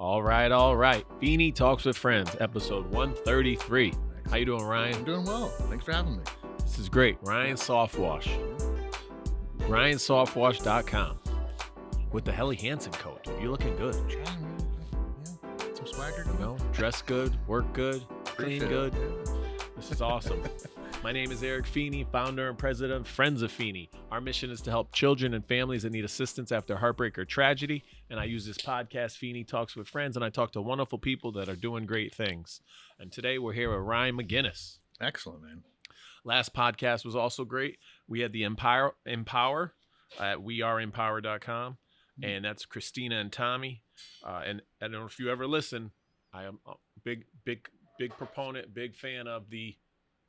All right. Feeney Talks with Friends, episode 133. How you doing, Ryan? I'm doing well. Thanks for having me. This is great. Ryan Softwash. RyanSoftwash.com. With the Helly Hansen coat. You're looking good. Yeah. Some swagger. You know, dress good, work good, clean good. Yeah. This is awesome. My name is Eric Feeney, founder and president of Friends of Feeney. Our mission is to help children and families that need assistance after heartbreak or tragedy. And I use this podcast, Feeney Talks with Friends, and I talk to wonderful people that are doing great things. And today we're here with Ryan McGinnis. Excellent, man. Last podcast was also great. We had the Empower at weareempower.com, and that's Christina and Tommy. And I don't know if you ever listen, I am a big proponent, big fan of the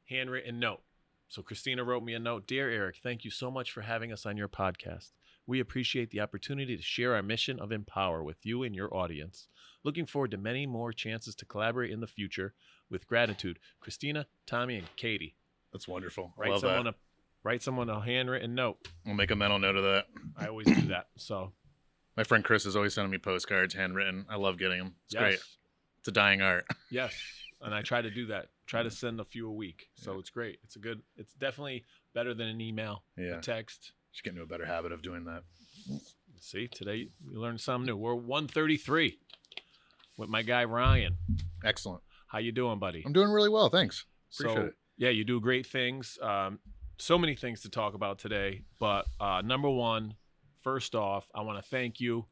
handwritten note. So Christina wrote me a note. Dear Eric, thank you so much for having us on your podcast. We appreciate the opportunity to share our mission of Empower with you and your audience. Looking forward to many more chances to collaborate in the future. With gratitude, Christina, Tommy, and Katie. That's wonderful. Love that. Write someone a handwritten note. I'll make a mental note of that. I always do that. So my friend Chris is always sending me postcards, handwritten. I love getting them. It's yes. great. It's a dying art. Yes. And I try to do that. Try to send a few a week. So It's great. It's definitely better than an email, a text. Should get into a better habit of doing that. See, today you learned something new. We're 133 with my guy, Ryan. Excellent. How you doing, buddy? I'm doing really well. Thanks. Appreciate it. Yeah, you do great things. So many things to talk about today. But number one, first off, I want to thank you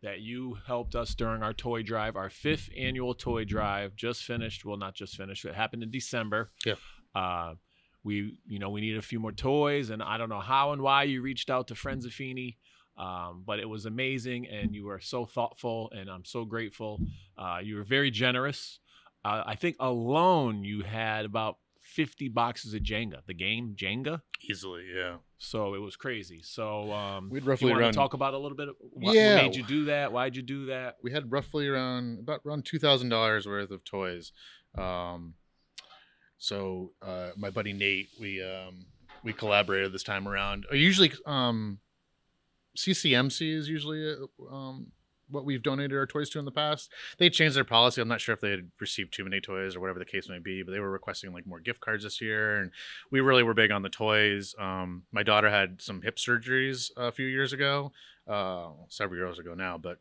that you helped us during our toy drive, our 5th annual toy drive. Just finished. Well, not just finished. It happened in December. Yeah. We needed a few more toys, and I don't know how and why you reached out to Friends of Feeney, but it was amazing, and you were so thoughtful, and I'm so grateful. You were very generous. I think alone you had about 50 boxes of Jenga, the game Jenga. Easily, yeah. So it was crazy. So we'd roughly you want to talk about a little bit of what made you do that? Why'd you do that? We had roughly around $2,000 worth of toys. So my buddy Nate, we collaborated this time around. Usually, CCMC is usually what we've donated our toys to in the past. They changed their policy. I'm not sure if they had received too many toys or whatever the case may be, but they were requesting like more gift cards this year, and we really were big on the toys. My daughter had some hip surgeries a few years ago, several years ago now, but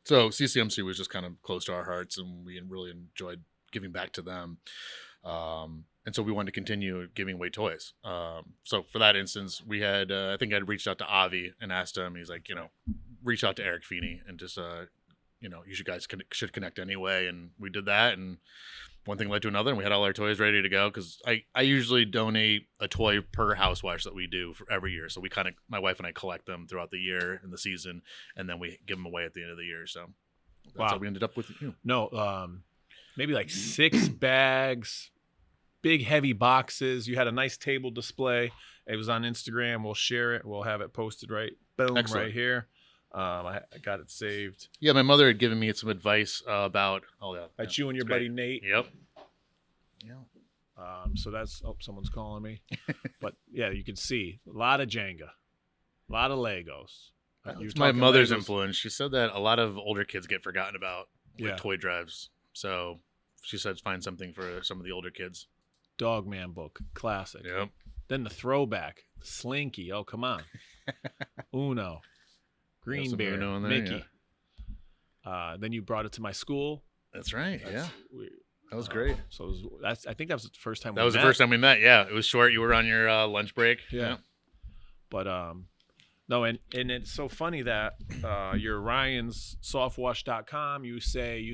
so CCMC was just kind of close to our hearts, and we really enjoyed giving back to them. And so we wanted to continue giving away toys. So for that instance, we had, I think I'd reached out to Avi and asked him, he's like, reach out to Eric Feeney and just, you guys should connect anyway. And we did that. And one thing led to another, and we had all our toys ready to go. Cause I usually donate a toy per housewash that we do for every year. So we my wife and I collect them throughout the year and the season, and then we give them away at the end of the year. So that's how we ended up with you. No, maybe like 6 bags, big heavy boxes. You had a nice table display. It was on Instagram. We'll share it. We'll have it posted Excellent. Right here. I got it saved. Yeah, my mother had given me some advice about you and your buddy Nate. Yep. Yeah. So that's someone's calling me. But yeah, you can see a lot of Jenga, a lot of Legos. It's my mother's influence. She said that a lot of older kids get forgotten about with toy drives. So she said find something for some of the older kids. Dogman book, classic. Yep. Then the throwback, Slinky. Oh, come on. Uno. Green Bear, Uno in there, Mickey. Yeah. Then you brought it to my school. That's right. That was great. So I think that was the first time. That was the first time we met. Yeah, it was short. You were on your lunch break. Yeah. But no, and it's so funny that your Ryan's Softwash.com. You say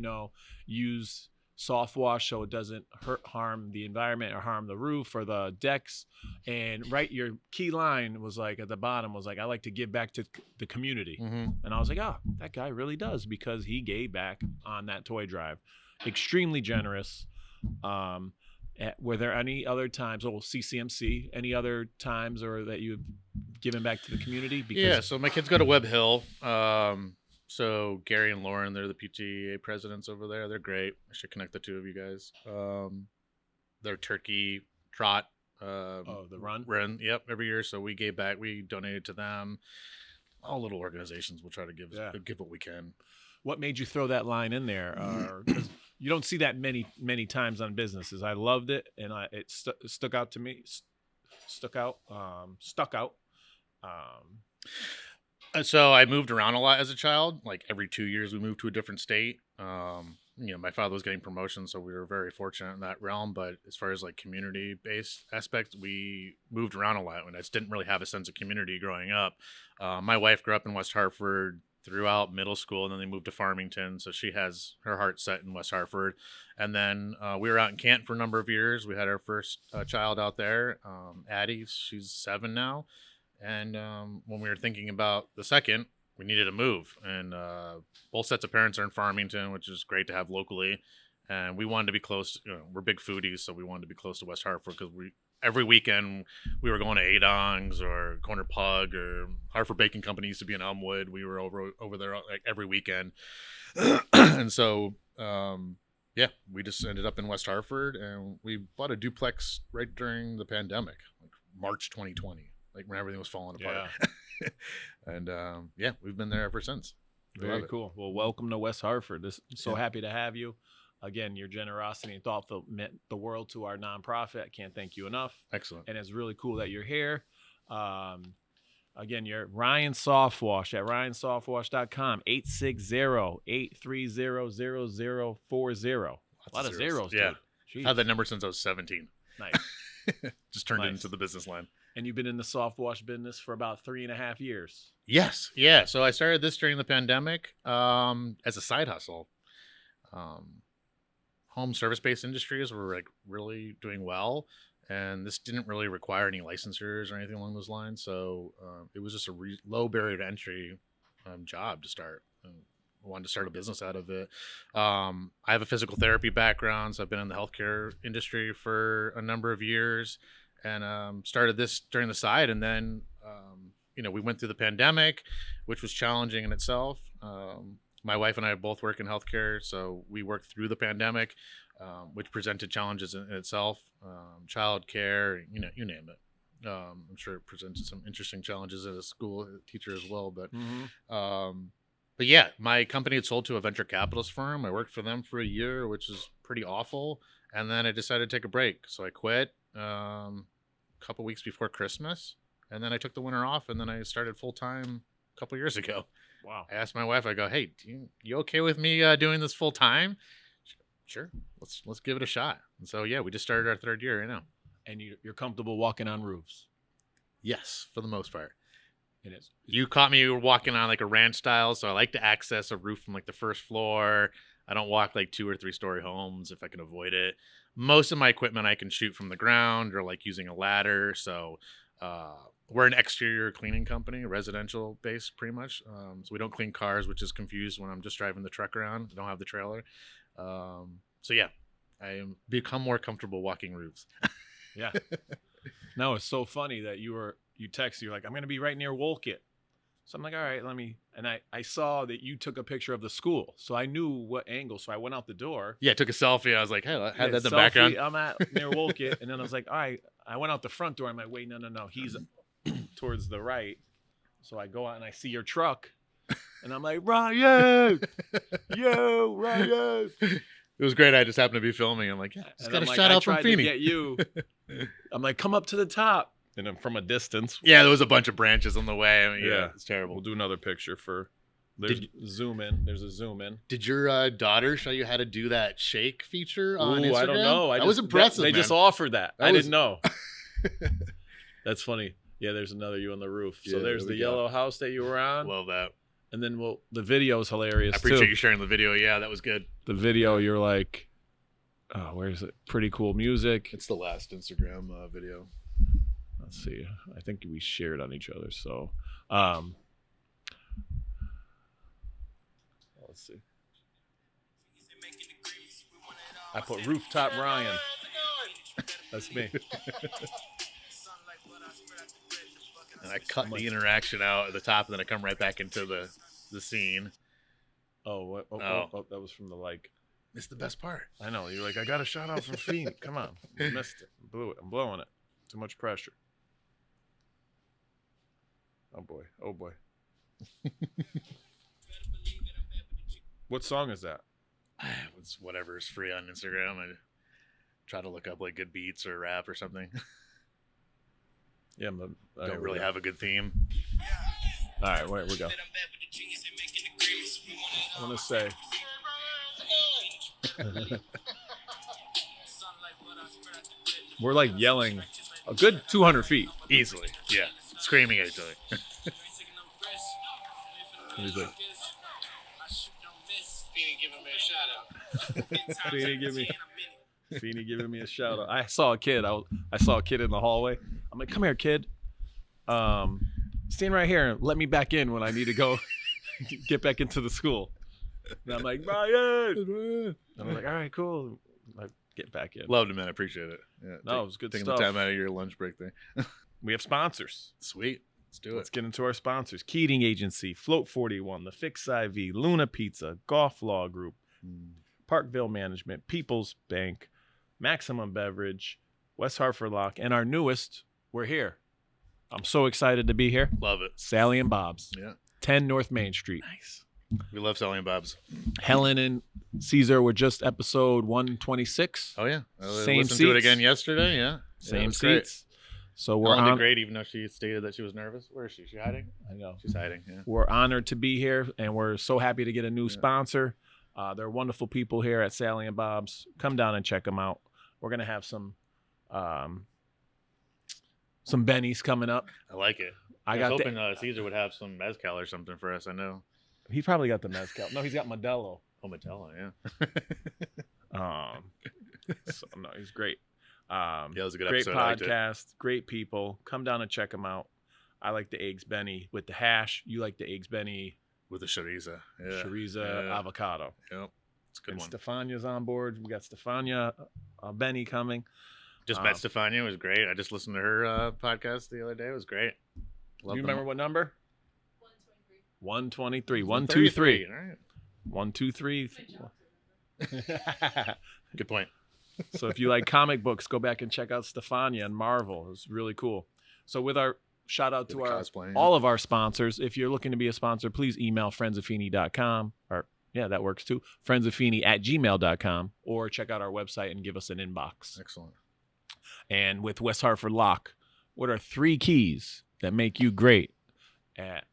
use Softwash so it doesn't harm the environment or harm the roof or the decks, and your key line was like at the bottom was like, I like to give back to the community. And I was like, that guy really does, because he gave back on that toy drive. Extremely generous. Were there any other times, CCMC, any other times or that you've given back to the community? So my kids go to Webb Hill. So Gary and Lauren, they're the PTA presidents over there. They're great. I should connect the two of you guys. Their turkey trot. The run? Yep, every year. So we gave back. We donated to them. All little organizations will try to give what we can. what made you throw that line in there? 'Cause you don't see that many times on businesses. I loved it, and it stuck out to me. Stuck out. So I moved around a lot as a child. Like every 2 years, we moved to a different state. My father was getting promotions, so we were very fortunate in that realm. But as far as like community-based aspects, we moved around a lot, and I just didn't really have a sense of community growing up. My wife grew up in West Hartford throughout middle school, and then they moved to Farmington, so she has her heart set in West Hartford. And then we were out in Canton for a number of years. We had our first child out there, Addie. She's 7 now. And when we were thinking about the second, we needed to move. And both sets of parents are in Farmington, which is great to have locally. And we wanted to be close. We're big foodies, so we wanted to be close to West Hartford because every weekend we were going to Adong's or Corner Pug or Hartford Baking Company used to be in Elmwood. We were over there like every weekend. And so, we just ended up in West Hartford, and we bought a duplex right during the pandemic, like March 2020. Like when everything was falling apart. Yeah. And we've been there ever since. Very cool. Well, welcome to West Hartford. So happy to have you. Again, your generosity and thoughtful meant the world to our nonprofit. I can't thank you enough. Excellent. And it's really cool that you're here. Again, you're Ryan Softwash at ryansoftwash.com, 860-830-0040. A lot of zeros, yeah. dude. Jeez. I've had that number since I was 17. Nice. Just turned it into the business line. And you've been in the Softwash business for about 3.5 years. Yes. Yeah. So I started this during the pandemic as a side hustle. Home service-based industries were like really doing well. And this didn't really require any licensures or anything along those lines. So it was just a low barrier to entry job to start. I wanted to start a business out of it. I have a physical therapy background, so I've been in the healthcare industry for a number of years, and started this during the side. And then, we went through the pandemic, which was challenging in itself. My wife and I both work in healthcare, so we worked through the pandemic, which presented challenges in itself, child care, you name it. I'm sure it presented some interesting challenges as a school teacher as well, But yeah, my company had sold to a venture capitalist firm. I worked for them for a year, which is pretty awful. And then I decided to take a break. So I quit a couple weeks before Christmas. And then I took the winter off, and then I started full time a couple years ago. Wow. I asked my wife, I go, hey, you okay with me doing this full time? Sure. Let's give it a shot. And so, yeah, we just started our 3rd year right now. And you're comfortable walking on roofs? Yes, for the most part. It is. You caught me walking on like a ranch style, so I like to access a roof from like the first floor. I don't walk like 2 or 3 story homes if I can avoid it. Most of my equipment I can shoot from the ground or like using a ladder. So we're an exterior cleaning company, residential based pretty much. So we don't clean cars, which is confused when I'm just driving the truck around. I don't have the trailer. So yeah, I become more comfortable walking roofs. Yeah. No, it's so funny that you text, you're like, I'm going to be right near Wolcott. So I'm like, all right, and I saw that you took a picture of the school. So I knew what angle. So I went out the door. Yeah, took a selfie. I was like, hey, I had that in the background. I'm at near Wolcott. And then I was like, all right, I went out the front door. I'm like, wait, no. He's towards the right. So I go out and I see your truck. And I'm like, Ryan, Ryan. It was great. I just happened to be filming. I'm like, yeah, just got a shout out from Feeney. Get you. I'm like, come up to the top. And then from a distance. Yeah, there was a bunch of branches on the way. I mean, yeah, it's terrible. We'll do another picture there's zoom in. There's a zoom in. Did your daughter show you how to do that shake feature on Instagram? I don't know. That was impressive, They man. just offered that. I didn't know. That's funny. Yeah, there's another you on the roof. So there's the yellow house that you were on. Love that. And then the video is hilarious. I appreciate you sharing the video. Yeah, that was good. The video, you're like, oh, where is it? Pretty cool music. It's the last Instagram video. Let's see. I think we shared on each other. So, let's see. I put Rooftop Ryan. That's me. And I cut the interaction out at the top, and then I come right back into the scene. Oh, that was from the like. It's the best part. I know. You're like, I got a shout out from Feeney. Come on. I missed it. Blew it. I'm blowing it. Too much pressure. Oh boy. What song is that? It's whatever is free on Instagram. I try to look up like good beats or rap or something. Yeah, Don't really have a good theme. All right, wait, we go. I want to say. We're like yelling a good 200 feet. Easily. Yeah. Screaming at each other. He's like, Feeney giving me a shout out. Feeney giving me a shout out. I saw a kid. I saw a kid in the hallway. I'm like, come here, kid. Stand right here and let me back in when I need to go get back into the school. And I'm like, Ryan. And I'm like, all right, cool. I get back in. Loved it, man. I appreciate it. Yeah, No, it was good taking stuff. the time out of your lunch break there. We have sponsors. Sweet. Let's do Let's it. get into our sponsors. Keating Agency, Float 41, The Fix IV, Luna Pizza, Golf Law Group, Parkville Management, People's Bank, Maximum Beverage, West Hartford Lock, and our newest, we're here. I'm so excited to be here. Love it. Sally and Bob's, Yeah. 10 North Main Street. Nice. We love Sully and Bob's. Helen and Caesar were just episode 126. Oh, yeah. Same listened to it seats. again yesterday. Yeah. Same it great. seats. So we're Helen did on. great, even though she stated that she was nervous. Where is she? Is she hiding? I know. She's hiding. Yeah. We're honored to be here, and we're so happy to get a new sponsor. They're wonderful people here at Sally and Bob's. Come down and check them out. We're gonna have some bennies coming up. I like it. I was got hoping Caesar would have some mezcal or something for us. I know. He probably got the mezcal. No, he's got Modelo. Oh, Matella, yeah. So, no, he's great. Yeah, it was a good Great episode. I liked it. podcast. Great people. Come down and check them out. I like the eggs Benny with the hash. You like the eggs Benny With the chorizo. Yeah. chorizo Yeah. avocado. Yep. It's a good And one. Stefania's on board. We got Stefania Benny coming. Just met Stefania. It was great. I just listened to her podcast the other day. It was great. Do you remember what number? 123. 123. 123. All right. 123. Good point. So if you like comic books, go back and check out Stefania and Marvel. It's really cool. So with our shout out to The our cosplay, yeah. all of our sponsors. If you're looking to be a sponsor, please email friendsoffeeney.com or yeah, that works too. friendsoffeeney@gmail.com or check out our website and give us an inbox. Excellent. And with West Hartford Lock, what are 3 keys that make you great at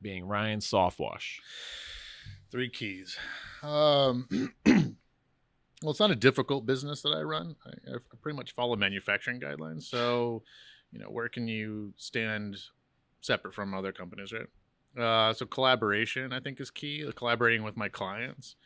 being Ryan Softwash? 3 keys. Well, it's not a difficult business that I run. I pretty much follow manufacturing guidelines. So, where can you stand separate from other companies, right? So collaboration, I think, is key. Collaborating with my clients,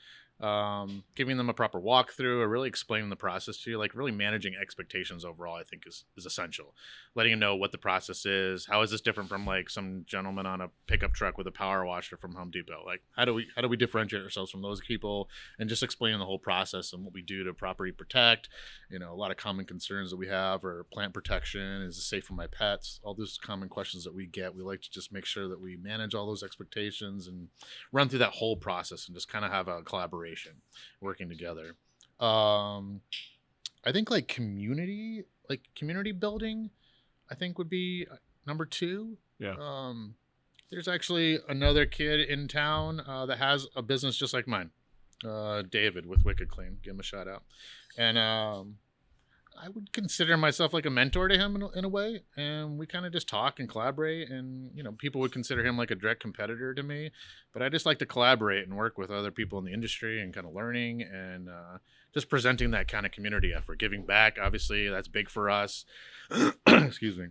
giving them a proper walkthrough, or really explaining the process to you, like really managing expectations overall, I think is essential. Letting them know what the process is. How is this different from like some gentleman on a pickup truck with a power washer from Home Depot? Like how do we differentiate ourselves from those people, and just explaining the whole process and what we do to properly protect. A lot of common concerns that we have are plant protection. Is it safe for my pets? All those common questions that we get. We like to just make sure that we manage all those expectations and run through that whole process and just kind of have a collaboration working together. I think like community building, I think would be number 2. Yeah. There's actually another kid in town that has a business just like mine, David with Wicked Clean. Give him a shout out. And I would consider myself like a mentor to him in a way, and we kind of just talk and collaborate, and people would consider him like a direct competitor to me, but I just like to collaborate and work with other people in the industry and kind of learning and just presenting that kind of community effort, giving back. Obviously that's big for us. Excuse me.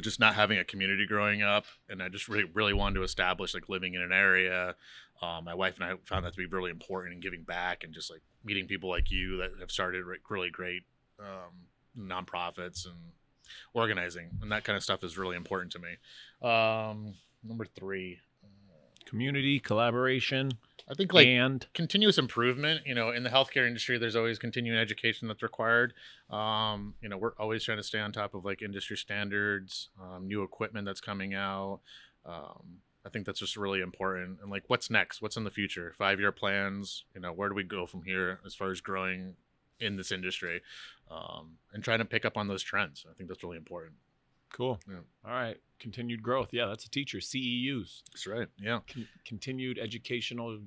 Just not having a community growing up, and I just really wanted to establish like living in an area. My wife and I found that to be really important in giving back, and just like meeting people like you that have started really great nonprofits and organizing, and that kind of stuff is really important to me. Number 3, Community, collaboration, I think like and continuous improvement. In the healthcare industry, there's always continuing education that's required. We're always trying to stay on top of like industry standards, new equipment that's coming out. I think that's just really important. And like, what's next? What's in the future? 5-year plans. Where do we go from here as far as growing in this industry, and trying to pick up on those trends. I think that's really important. Cool. Yeah. All right. Continued growth. Yeah, that's a teacher. CEUs. That's right. Yeah. Continued educational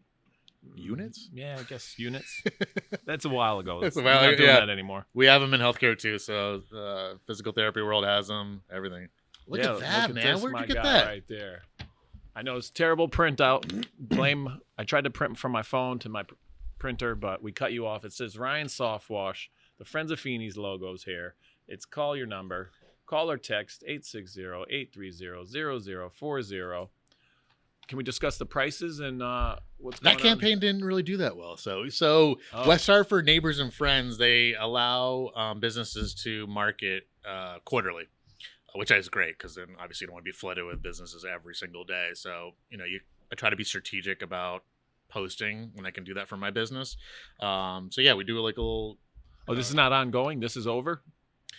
Units? Yeah, I guess units. That's a while ago. That's a We're while not ago, doing yeah. that anymore. We have them in healthcare too. So physical therapy world has them. Everything. Look Yeah, at that, at man. this, Where'd my you get guy that? right there? I know it's terrible printout. I tried to print from my phone to my printer, but we cut you off. It says Ryan Softwash. The Friends of Feeney's logo's here. It's call your number. Call or text 860-830-0040. Can we discuss the prices and what's going That on? campaign didn't really do that well. So Oh. West Hartford Neighbors and Friends, they allow businesses to market quarterly, which is great because then obviously you don't want to be flooded with businesses every single day. So I try to be strategic about posting when I can do that for my business. So yeah, we do like a little. Oh, this is not ongoing. This is over.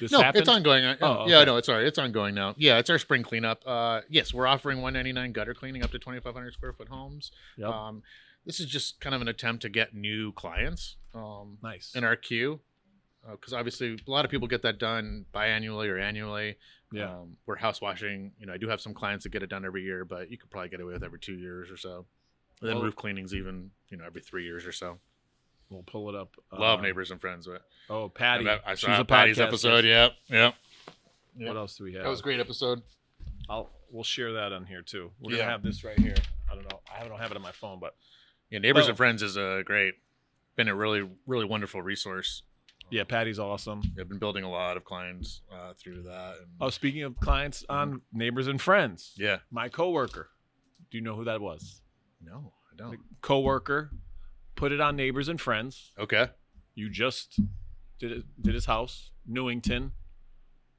This No, happened? it's ongoing. Oh, Yeah, okay. no, it's all right. It's ongoing now. Yeah, it's our spring cleanup. Yes, we're offering $199 gutter cleaning up to 2,500 square foot homes. Yep. This is just kind of an attempt to get new clients Nice. in our queue, because obviously a lot of people get that done biannually or annually. Yeah. We're house washing. I do have some clients that get it done every year, but you could probably get away with every 2 years or so. And then Well- roof cleanings even every 3 years or so. We'll pull it up. Love Neighbors and Friends. But Oh, Patty. I She's saw a Patty's podcast episode. guest. Yep. What else do we have? That was a great episode. We'll share that on here too. We're Yeah. gonna have this right here. I don't know. I don't have it on my phone, but Yeah, Neighbors Well- and Friends is been a really, really wonderful resource. yeah, Patty's awesome. I've been building a lot of clients through that. And, Oh, speaking of clients on Neighbors and Friends, yeah. my coworker. Do you know who that was? No, I don't. Coworker put it on Neighbors and Friends. Okay. You just did his house, Newington,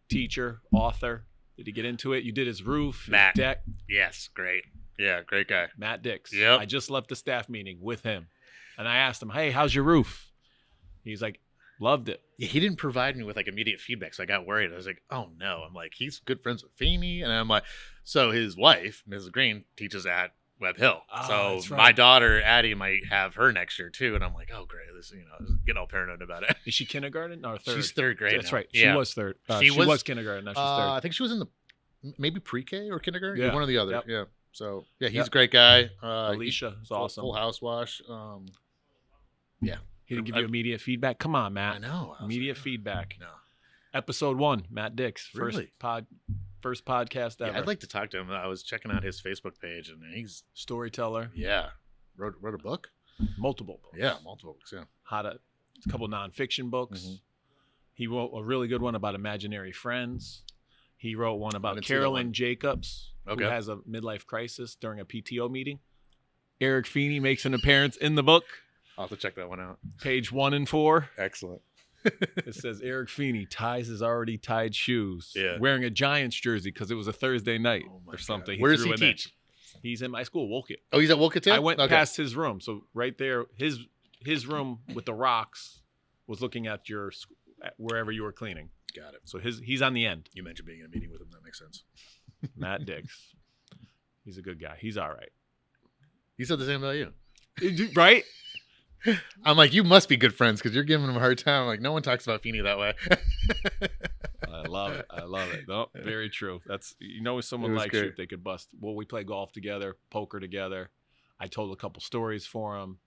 teacher, author. Did he get into it? You did his roof, his Matt. deck. Yes, great. Yeah, great guy. Matt Dix. Yep. I just left the staff meeting with him, and I asked him, "Hey, how's your roof?" He's like, "Loved it." Yeah, he didn't provide me with immediate feedback, so I got worried. I was like, "Oh no!" I'm like, "He's good friends with Feeney," and I'm like, "So his wife, Mrs. Green, teaches at Web Hill. Oh, So that's right. my daughter Addie might have her next year too." And I'm like, "Oh great!" This, getting all paranoid about it. Is she kindergarten or third? She's third grade. That's now. right. She Yeah. was third. She She was- was kindergarten. Now she's I third. think she was in the maybe pre-K or kindergarten. Yeah. One or the other. Yep. Yeah. So yeah, he's Yep. a great guy. Alicia is awesome. Full house wash. Yeah. He didn't give you immediate feedback. Come on, Matt. I know. I was Immediate like, feedback. No. Episode 1, Matt Dix. Really? First podcast ever. Yeah, I'd like to talk to him. I was checking out his Facebook page, and he's Storyteller. wrote a book. Multiple books. Yeah, multiple books. Yeah. A couple nonfiction books. Mhm. He wrote a really good one about imaginary friends. He wrote one about didn't see that Carolyn one. Jacobs, Okay. who has a midlife crisis during a PTO meeting. Eric Feeney makes an appearance in the book, I'll have to check that one out. page 1 and 4. Excellent. It says Eric Feeney ties his already tied shoes, Yeah. wearing a Giants jersey because it was a Thursday night Oh my or something. God. Where does threw he in there. teach? He's in my school, Wolcott. Oh, he's at Wolcott too? I went Okay. past his room, so right there, his room with the rocks was looking at at wherever you were cleaning. Got it. So he's on the end. You mentioned being in a meeting with him. That makes sense. Matt Dix. He's a good guy. He's all right. He said the same about you. Right? I'm like, you must be good friends because you're giving him a hard time. Like, no one talks about Feeney that way. I love it. I love it. No, very true. That's if someone It was likes you, great. they could bust. Well, we play golf together, poker together. I told a couple stories for him.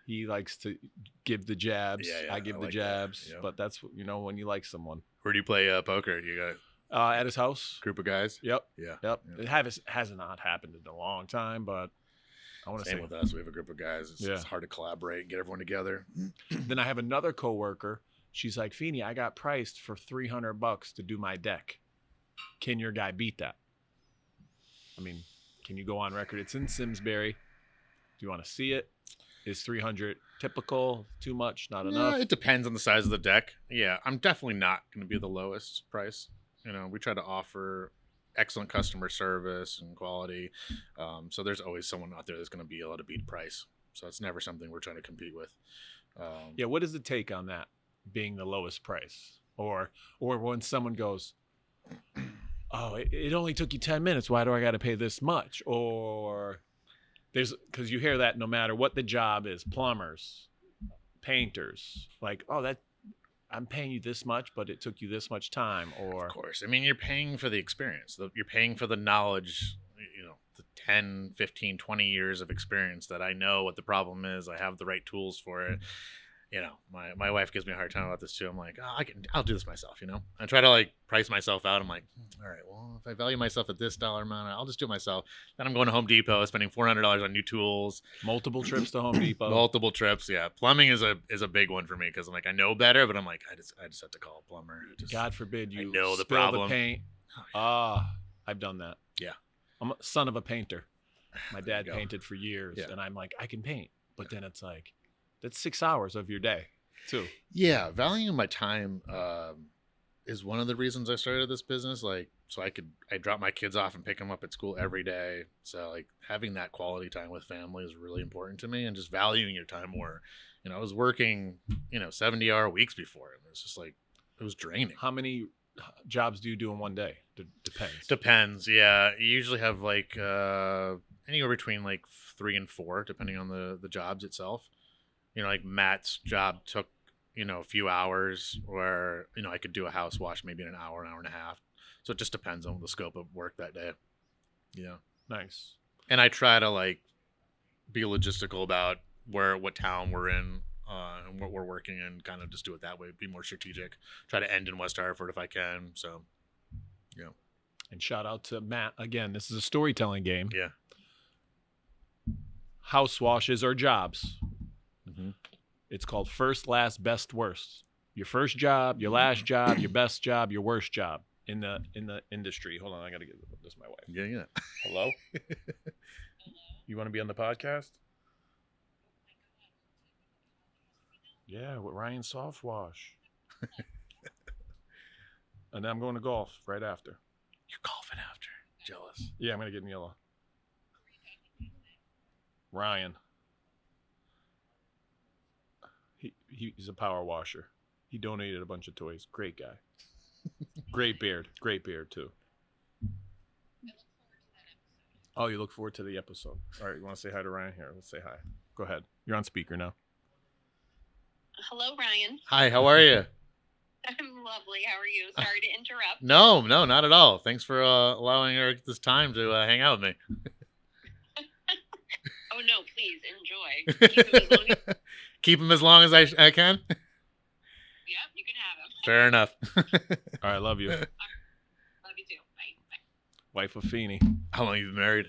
He likes to give the jabs. Yeah, I give I the like that. jabs. Yeah. But that's when you like someone. Where do you play poker? You got a At his house. group of guys? Yep. Yeah. Yep. Yeah. It has not happened in a long time, but I want to Same say. with us. We have a group of guys. It's hard to collaborate and get everyone together. Then I have another coworker. She's like, Feeney, I got priced for $300 to do my deck. Can your guy beat that? I mean, can you go on record? It's in Simsbury. Do you want to see it? Is 300 typical? Too much? Not enough? It depends on the size of the deck. Yeah, I'm definitely not going to be the lowest price. We try to offer excellent customer service and quality. So there's always someone out there that's going to be able to beat price. So it's never something we're trying to compete with. Yeah. What is the take on that being the lowest price? Or when someone goes, oh, it only took you 10 minutes. Why do I got to pay this much? Or because you hear that no matter what the job is, plumbers, painters, like, oh, I'm paying you this much, but it took you this much time. Or Of course. I mean, you're paying for the experience. You're paying for the knowledge, the 10, 15, 20 years of experience that I know what the problem is. I have the right tools for it. You know, my wife gives me a hard time about this too. I'm like, oh, I'll do this myself. You know, I try to like price myself out. I'm like, all right, well, if I value myself at this dollar amount, I'll just do it myself. Then I'm going to Home Depot, spending $400 on new tools, Multiple trips to Home Depot. multiple trips. Yeah, plumbing is a big one for me because I'm like, I know better, but I'm like, I just have to call a plumber. God forbid you know the spill problem. the paint. I've done that. Yeah. I'm a son of a painter. My There you dad go. painted for years, Yeah. and I'm like, I can paint. But then it's like, that's 6 hours of your day, too. Yeah, valuing my time is one of the reasons I started this business. Like, so I drop my kids off and pick them up at school every day. So like having that quality time with family is really important to me, and just valuing your time more. You know, I was working 70-hour weeks before, and it's just like it was draining. How many jobs do you do in one day? Depends. Depends. Yeah, you usually have like anywhere between like 3 and 4, depending on the jobs itself. You know, like Matt's job took a few hours, where I could do a house wash maybe in an hour and a half. So it just depends on the scope of work that day. Yeah. Nice. And I try to like be logistical about what town we're in and what we're working in, kind of just do it that way, be more strategic, try to end in West Hartford if I can. So yeah. And shout out to Matt. Again, this is a storytelling game. Yeah. House washes are jobs. Mm-hmm. It's called first, last, best, worst. Your first job, your last job, your best job, your worst job in the industry. Hold on, I gotta get this my wife. Yeah. Hello? You want to be on the podcast? Yeah, with Ryan Softwash. And then I'm going to golf right after. You're golfing after. Jealous. Yeah, I'm gonna get in yellow. Ryan. He's a power washer. He donated a bunch of toys. Great guy. Great beard too. Oh, you look forward to the episode. All right, you want to say hi to Ryan here? Let's say hi. Go ahead. You're on speaker now. Hello, Ryan. Hi, how are you? I'm lovely. How are you? Sorry to interrupt. No, not at all. Thanks for allowing Eric this time to hang out with me. Oh, no, please enjoy. Keep him as long as... Keep him as long as I can? Yep, you can have him. Fair enough. All right, love you. Love you too. Bye. Wife of Feeney. How long have you been married?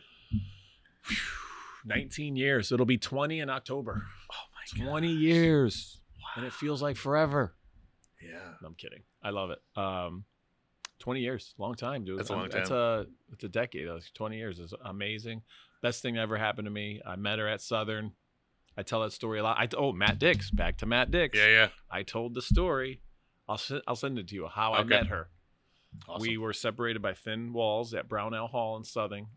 19 years. It'll be 20 in October. Oh, my 20 years. Wow. And it feels like forever. Yeah. No, I'm kidding. I love it. 20 years. Long time, dude. That's a long time. It's a decade. 20 years is amazing. Best thing that ever happened to me. I met her at Southern. I tell that story a lot. Matt Dix. Back to Matt Dix. Yeah. I told the story. I'll send it to you. How I Okay. met her. Awesome. We were separated by thin walls at Brownell Hall in Southern.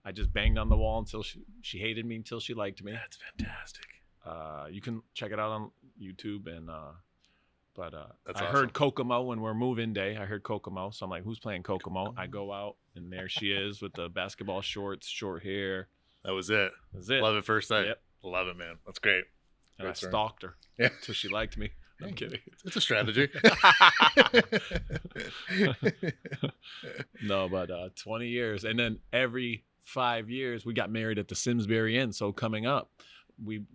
I just banged on the wall until she hated me until she liked me. That's fantastic. You can check it out on YouTube and but That's I awesome. heard Kokomo when we're move-in day. I heard Kokomo, so I'm like, who's playing Kokomo? I go out and there she is with the basketball shorts, short hair. That was it. That's it. Love at first sight. Yep. Love it, man. That's great. And I Great story. stalked her Yeah. until she liked me. I'm Hey, kidding. It's a strategy. No, but 20 years. And then every 5 years, we got married at the Simsbury Inn. So coming up, we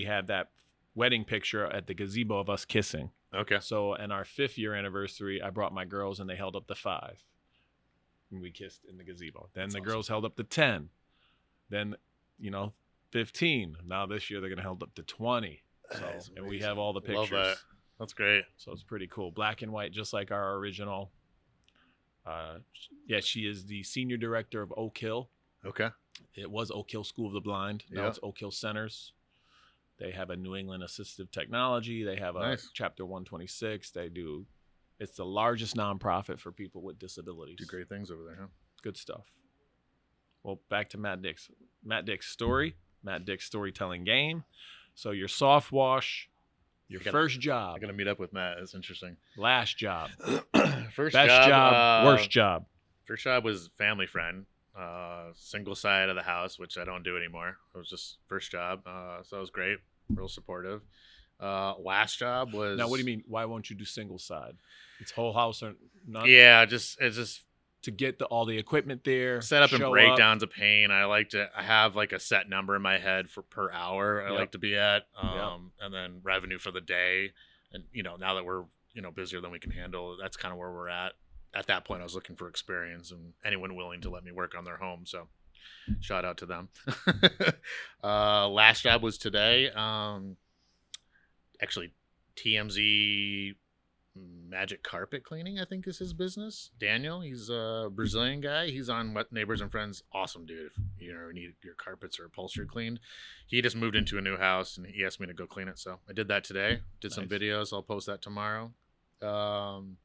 had that wedding picture at the gazebo of us kissing. Okay. So in our 5th year anniversary, I brought my girls and they held up the 5. And we kissed in the gazebo. Then That's the awesome. girls held up the 10. Then, 15. Now this year they're going to hold up to 20. So, That is and we amazing. have all the Love pictures. that. That's great. So it's pretty cool. Black and white, just like our original. She is the senior director of Oak Hill. Okay. It was Oak Hill School of the Blind. Now Yeah. it's Oak Hill Centers. They have a New England Assistive Technology. They have a Nice. Chapter 126. It's the largest nonprofit for people with disabilities. Do great things over there, huh? Good stuff. Well, back to Matt Dix. Matt Dix story. Matt Dix storytelling game. So your soft wash, your first I job, gotta meet up with Matt. That's interesting. last job, First best job, worst job. First job was family friend, single side of the house, which I don't do anymore. It was just first job, so it was great, real supportive. Last job was Now, what do you mean? Why won't you do single side? It's whole house or not? Yeah, it's just to get all the equipment there, Setup and show breakdowns of paint. I have like a set number in my head for per hour I Yep. like to be at, Yep. and then revenue for the day. And now that we're busier than we can handle, that's kind of where we're at. At that point, I was looking for experience and anyone willing to let me work on their home. So shout out to them. Last job was today. Actually, TMZ Magic Carpet Cleaning, I think, is his business. Daniel, he's a Brazilian guy. He's on What Neighbors and Friends. Awesome dude. If you need your carpets or upholstery cleaned, he just moved into a new house and he asked me to go clean it. So I did that today. Did some Nice. videos. I'll post that tomorrow. And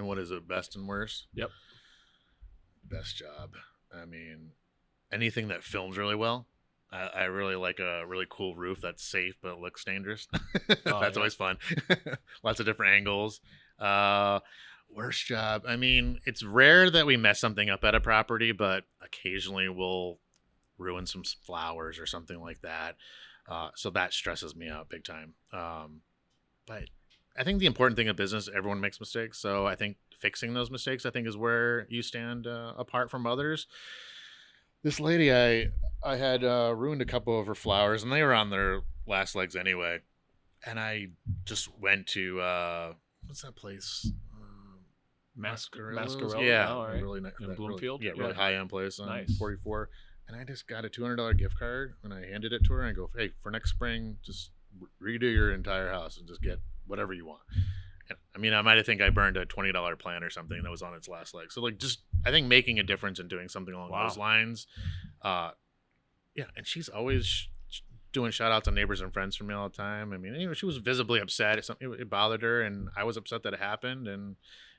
what is it? Best and worst? Yep. Best job. I mean, anything that films really well. I really like a really cool roof that's safe but looks dangerous. That's yeah. always fun. Lots of different angles. Worst job. I mean, it's rare that we mess something up at a property, but occasionally we'll ruin some flowers or something like that. So that stresses me out big time. But I think the important thing in business, everyone makes mistakes. So I think fixing those mistakes, I think, is where you stand apart from others. This lady, I had ruined a couple of her flowers, and they were on their last legs anyway. And I just went to what's that place? Mascarello. Yeah, all right. really nice. In Bloomfield? Really Yeah. high end place on Nice. 44. And I just got a $200 gift card, and I handed it to her. And I go, hey, for next spring, just redo your entire house and just get whatever you want. And, I mean, I might have think I burned a $20 plant or something that was on its last leg. So just I think making a difference and doing something along Wow. those lines. Yeah, and she's always doing shout outs on Neighbors and Friends for me all the time. I mean, she was visibly upset. It bothered her, and I was upset that it happened. And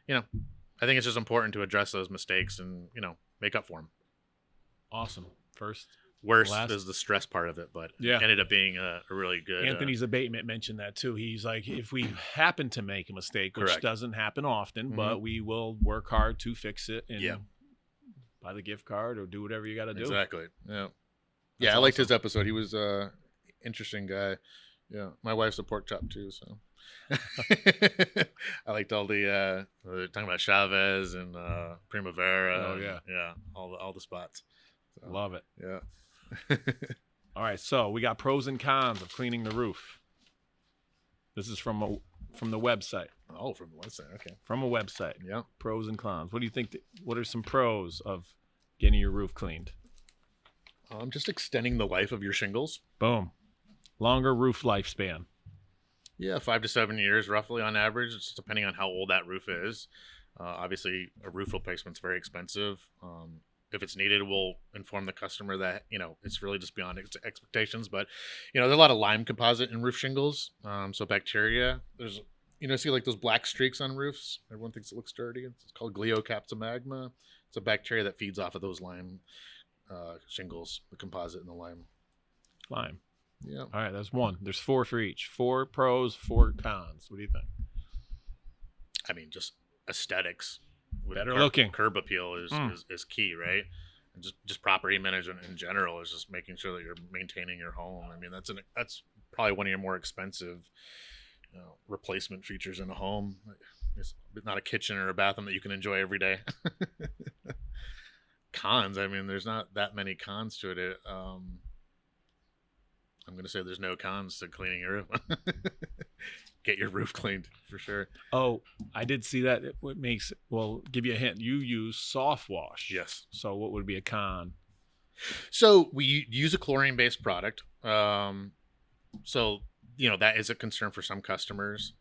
I think it's just important to address those mistakes and make up for them. Awesome. First. Worst Last- is the stress part of it, but Yeah. ended up being a really good. Anthony's abatement mentioned that too. He's like, if we happen to make a mistake, which Correct. doesn't happen often, Mhm. but we will work hard to fix it and Yeah. buy the gift card or do whatever you got to do. Exactly. Yeah. That's I liked awesome. his episode. He was interesting guy. Yeah. My wife's a pork chop too, so I liked all the talking about Chavez and Primavera. Oh, and, yeah. yeah, all the spots. So, Love it. yeah. All right, so we got pros and cons of cleaning the roof. This is from the website. Oh, from the website. Okay. From a website. Yeah. Pros and cons. What do you think? What are some pros of getting your roof cleaned? Just extending the life of your shingles. Boom. Longer roof lifespan. Yeah, 5 to 7 years roughly on average. It's depending on how old that roof is. Obviously, a roof replacement's very expensive. If it's needed, we'll inform the customer that it's really just beyond expectations. But there's a lot of lime composite in roof shingles. So bacteria. There's see like those black streaks on roofs. Everyone thinks it looks dirty. It's called Gliocaptomagma. It's a bacteria that feeds off of those lime shingles, the composite and the lime. Lime. Yeah. All right, that's one. There's 4 for each. 4 pros, 4 cons. What do you think? I mean, just aesthetics. With Better looking. Curb appeal is key, right? And just property management in general is just making sure that you're maintaining your home. I mean, that's probably one of your more expensive replacement features in a home. It's not a kitchen or a bathroom that you can enjoy every day. Cons, I mean, there's not that many cons to it. I'm going to say there's no cons to cleaning your roof. Get your roof cleaned for sure. Oh, I did see that. Give you a hint. You use Softwash. Yes. So what would be a con? So we use a chlorine-based product. So that is a concern for some customers.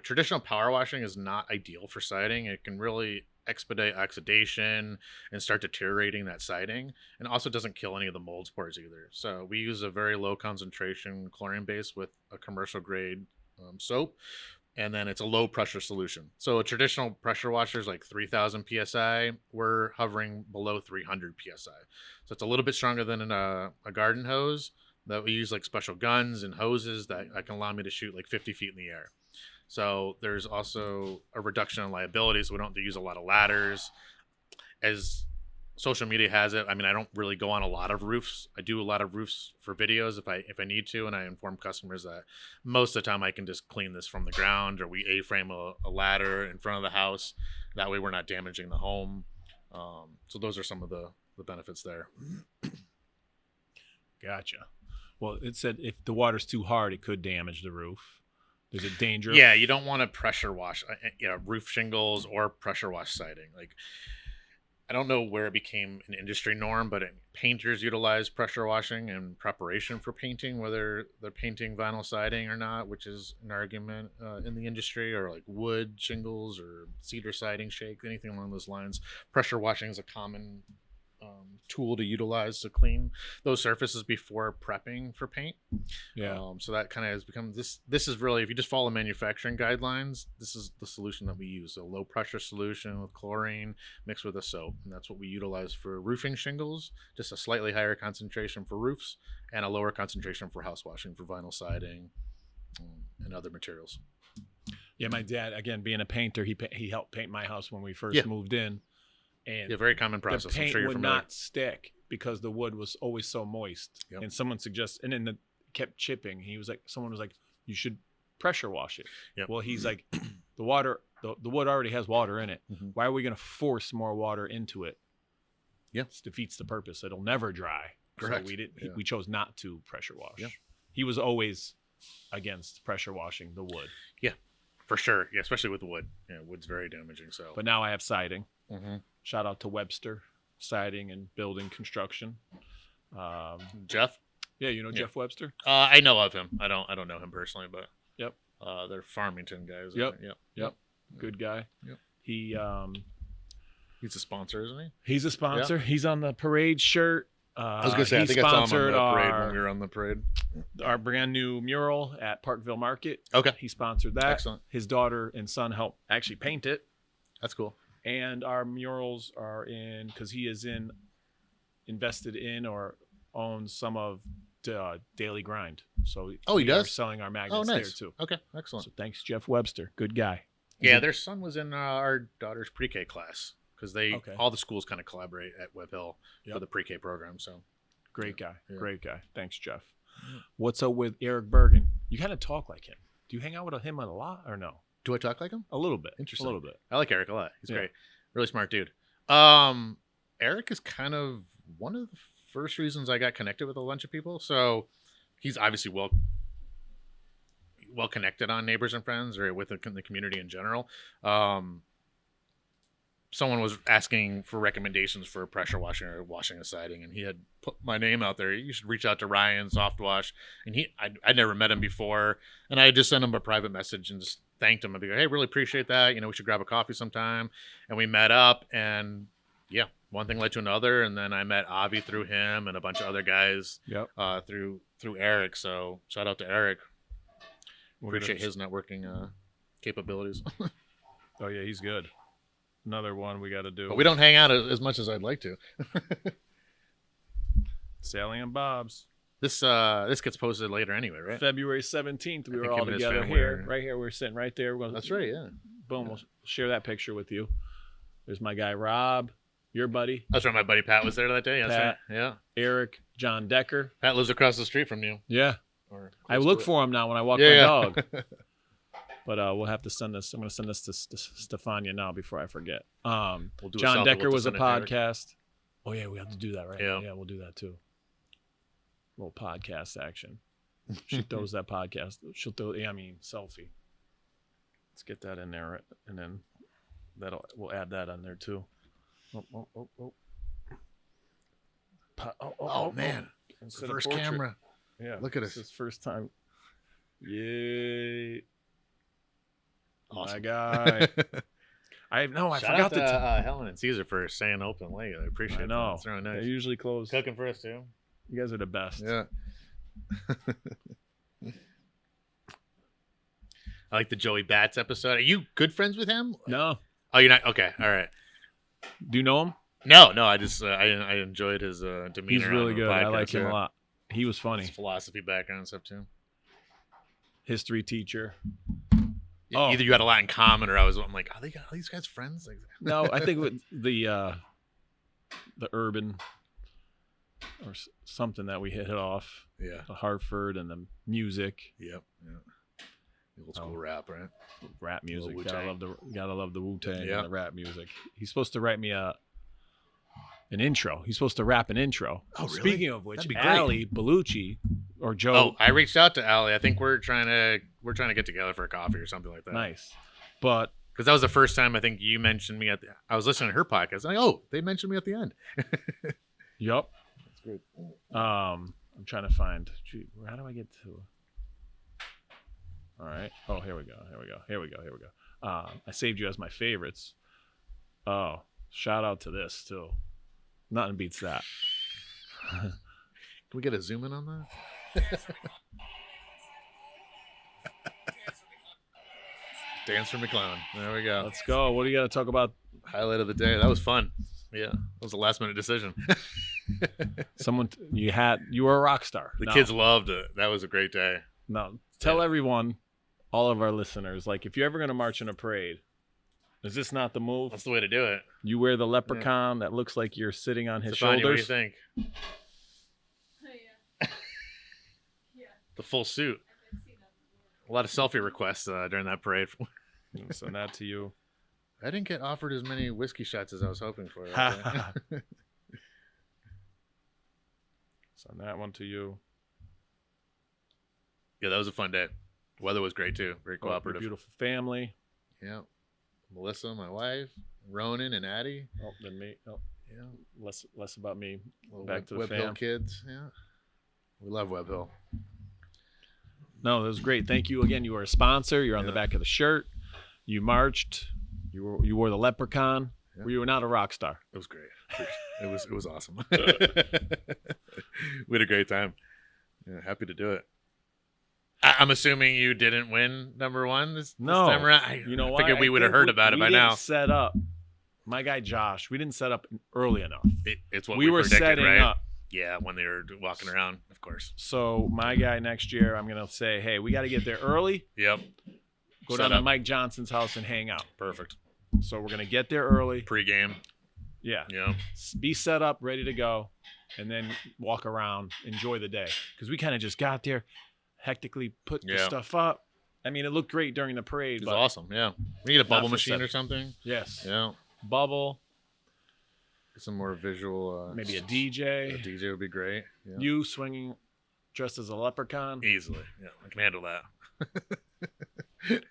Traditional power washing is not ideal for siding. It can really expedite oxidation and start deteriorating that siding, and also doesn't kill any of the mold spores either. So we use a very low concentration chlorine base with a commercial grade soap, and then it's a low pressure solution. So a traditional pressure washer is like 3,000 psi. We're hovering below 300 psi. So it's a little bit stronger than a garden hose. That we use like special guns and hoses that can allow me to shoot like 50 feet in the air. So there's also a reduction in liability, so we don't have to use a lot of ladders. As social media has it. I mean, I don't really go on a lot of roofs. I do a lot of roofs for videos if I need to, and I inform customers that most of the time I can just clean this from the ground, or we A-frame a ladder in front of the house. That way we're not damaging the home. So those are some of the benefits there. Gotcha. Well, it said if the water's too hard, it could damage the roof. Is it dangerous? Yeah, you don't want to pressure wash, roof shingles or pressure wash siding. Like, I don't know where it became an industry norm, but painters utilize pressure washing in preparation for painting, whether they're painting vinyl siding or not, which is an argument in the industry, or like wood shingles or cedar siding, shake, anything along those lines. Pressure washing is a common tool to utilize to clean those surfaces before prepping for paint. Yeah. So that kind of has become this is really, if you just follow manufacturing guidelines, this is the solution that we use: a low pressure solution with chlorine mixed with a soap, and that's what we utilize for roofing shingles. Just a slightly higher concentration for roofs and a lower concentration for house washing for vinyl siding and other materials. Yeah, my dad, again, being a painter, he helped paint my house when we first moved in. And very common process. the paint I'm sure you're would familiar. not stick because the wood was always so moist. Yep. And someone suggested, and then kept chipping. Someone was like, you should pressure wash it. Yep. Well, he's like, the wood already has water in it. Mhm. Why are we going to force more water into it? Yeah. It defeats the purpose. It'll never dry. Correct. So Yeah. we chose not to pressure wash. Yeah. He was always against pressure washing the wood. For sure. Yeah, especially with wood. Yeah, wood's very damaging. So. But now I have siding. Mhm. Shout out to Webster Siding and Building Construction. Jeff. Yeah, you know Jeff Webster. I know of him. I don't know him personally, but Yep. They're Farmington guys. Yep. Yep. Good guy. Yep. He's a sponsor, isn't he? He's a sponsor. He's on the parade shirt. I was gonna say, I he think I saw him on sponsored the parade when we were on the parade. our brand new mural at Parkville Market. Okay. He sponsored that. Excellent. His daughter and son helped actually paint it. That's cool. And our murals are in, because he is invested in or owns some of Daily Grind. So He we are does? selling our Oh, magnets nice. there too. Okay, excellent. So thanks, Jeff Webster. Good guy. Yeah, their son was in our daughter's pre-K class because all the schools kind of collaborate at Web Hill for the pre-K program. So Great guy. Yeah. Great guy. Thanks, Jeff. Yeah. What's up with Eric Bergenn? You kind of talk like him. Do you hang out with him a lot or no? do I talk like him? A little bit. Interesting. A little bit. I like Eric a lot. He's Yeah. great. Really smart dude. Eric is kind of one of the first reasons I got connected with a bunch of people. So he's obviously well connected on Neighbors and Friends or with the community in general. Someone was asking for recommendations for pressure washing or washing a siding, and he had put my name out there. You should reach out to Ryan Softwash. And I'd never met him before, and I just sent him a private message and just thanked him. I'd be like, hey, really appreciate that. We should grab a coffee sometime. And we met up, and yeah, one thing led to another, and then I met Avi through him and a bunch of other guys through Eric. So shout out to Eric. Appreciate his networking capabilities. Oh yeah, he's good. Another one we got to do. But we don't hang out as much as I'd like to. Sailing and Bob's. This gets posted later anyway, right? February 17th, we I were think all him and his together family here. are- Right here. We're sitting right there. We're gonna, That's right, yeah. Boom. We'll share that picture with you. There's my guy, Rob, your buddy, That's right. My buddy Pat was there that day. That's Pat. right. Yeah. Eric, John Decker. Pat lives across the street from you. Yeah. Or I close look to it. for him now when I walk Yeah, my yeah. dog. But we'll have to send this. I'm going to send this to Stefania now before I forget. We'll do a John selfie. Decker We'll was a send it to Eric. podcast. Oh, yeah, we have to do that, right? Yeah. Yeah, we'll do that too. Little podcast action. She throws that podcast. She'll throw, selfie. Let's get that in there, and then we'll add that on there too. Oh. Oh, man. Instead The of first portrait. camera. Yeah. Look at this us. is first time. Yay. Awesome. My guy. I Shout forgot out to to Helen and Caesar for staying open late. I appreciate I know. that. It's really They nice. usually close. Cooking for us too. You guys are the best. Yeah. I like the Joey Bats episode. Are you good friends with him? No. Oh, you're not? Okay. All right. Do you know him? No. I just I enjoyed his demeanor. He's really on the good. I podcast, like him yeah. a lot. He was funny. His philosophy background and stuff too. History teacher. Yeah, either you had a lot in common, or I'm like, are these guys friends? Like, No, I think with the urban or something that we hit off. Yeah. The Hartford and the music. Yep. Yeah. The old school rap, right? Rap music. Wu-Tang. Gotta love the Wu-Tang Yeah. and the rap music. He's supposed to write me an intro. He's supposed to rap an intro. Oh, really? Speaking of which, That'd be great. Allie Belluci or Joe. Oh, I reached out to Allie. I think we're trying to get together for a coffee or something like that. Nice. But Because that was the first time I think you mentioned me I was listening to her podcast. And they mentioned me at the end. yup. That's great. I'm trying to find. Gee, how do I get to? All right. Oh, here we go. I saved you as my favorites. Oh, shout out to this too. Nothing beats that. Can we get a zoom in on that? Dance for McClown. There we go. Let's go. What do you got to talk about? Highlight of the day. That was fun. Yeah, that was a last minute decision. You were a rock star. The kids loved it. That was a great day. No, tell everyone, all of our listeners, like if you're ever going to march in a parade, is this not the move? That's the way to do it. You wear the leprechaun that looks like you're sitting on his Stefania, shoulders. what do you think? The full suit. A lot of selfie requests during that parade. I'll send that to you. I didn't get offered as many whiskey shots as I was hoping for. Send that one to you. Yeah, that was a fun day. The weather was great too. Very Oh, your cooperative. beautiful family. Yeah. Melissa, my wife, Ronan and Addie. Oh, then me. Oh, Yeah. less about me. Little Back to the Web Hill fam. kids. Yeah. We love Web Hill. No, that was great. Thank you again. You were a sponsor. You're on the Yeah. back of the shirt. You marched. You wore the leprechaun. Yeah. You were not a rock star. It was great. It was awesome. We had a great time. Yeah, happy to do it. I'm assuming you didn't win number one this time around. You know I why? figured we would have think heard about it we by didn't now. Set up. My guy Josh. We didn't set up early enough. It's what we were predicted, setting right? up. Yeah, when they were walking around, of course. So my guy next year, I'm gonna say, hey, we got to get there early. Yep. Go Set down to up. Mike Johnson's house and hang out. Perfect. So we're gonna get there early. Pre-game. Yeah. Yeah. Be set up, ready to go, and then walk around, enjoy the day. Because we kind of just got there, hectically put the Yeah. stuff up. I mean, it looked great during the It parade. was But awesome. Yeah. We need a bubble for machine or seven. something. yes, Yeah. bubble, Some more visual. maybe a A DJ. DJ would be great. Yeah. You swinging, dressed as a leprechaun. Easily. Yeah, I can handle that. At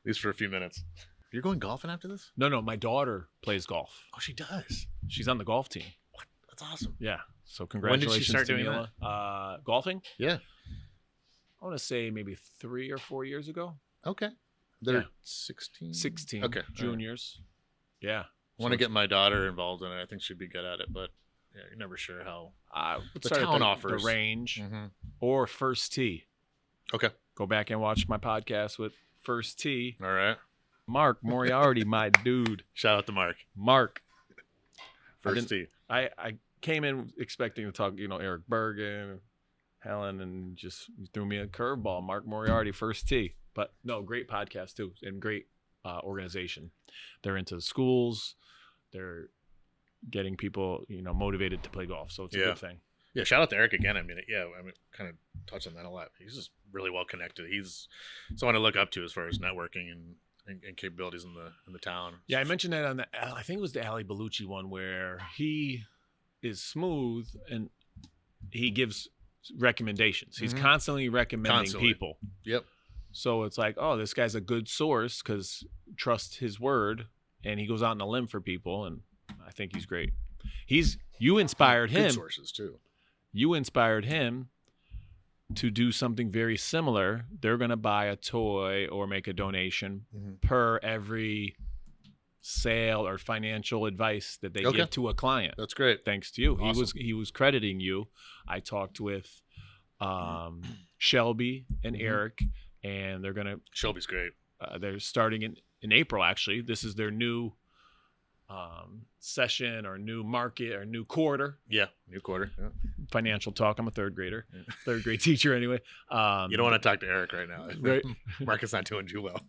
least for a few minutes. You're going golfing after this? No, my daughter plays golf. Oh, she does. She's on the golf team. That's awesome. Yeah. So When congratulations did she start to doing Mila. Golfing? Yeah. I want to say maybe 3 or 4 years ago. Okay. They're Yeah. 16? 16. Okay. all right. Juniors. Yeah. I want to get my daughter involved in it. I think she'd be good at it, but yeah, you're never sure how. Would The start at town the offers. range Mm-hmm. or First Tee. Okay. Go back and watch my podcast with First Tee. All right. Mark Moriarty, my dude. Shout out to Mark. Mark. First tee. I came in expecting to talk, Eric Bergenn, Helen, and just threw me a curveball. Mark Moriarty, First Tee. But no, great podcast too, and great organization. They're into schools. They're getting people, motivated to play golf. So it's a Yeah. good thing. Yeah, shout out to Eric again. I mean, kind of touched on that a lot. He's just really well connected. He's someone to look up to as far as networking and capabilities in the town. Yeah, I mentioned that on I think it was the Allie Belluci one where he is smooth and he gives recommendations. He's Mhm. constantly recommending Constantly. people. Yep. So it's like, oh, this guy's a good source because trust his word, and he goes out on a limb for people, and I think he's great. You inspired Good him. sources too. You inspired him to do something very similar. They're going to buy a toy or make a donation Mhm. per every sale or financial advice that they Okay. give to a client. That's great. Thanks to you. Awesome. He was crediting you. I talked with Shelby and Mhm. Eric, and they're Shelby's great. starting in April. Actually, this is their new session or new market or new quarter. Yeah, new quarter. Yeah. Financial talk. I'm a third grader, Yeah. third grade teacher anyway. You don't want to talk to Eric right now. Right. Market's not doing too well.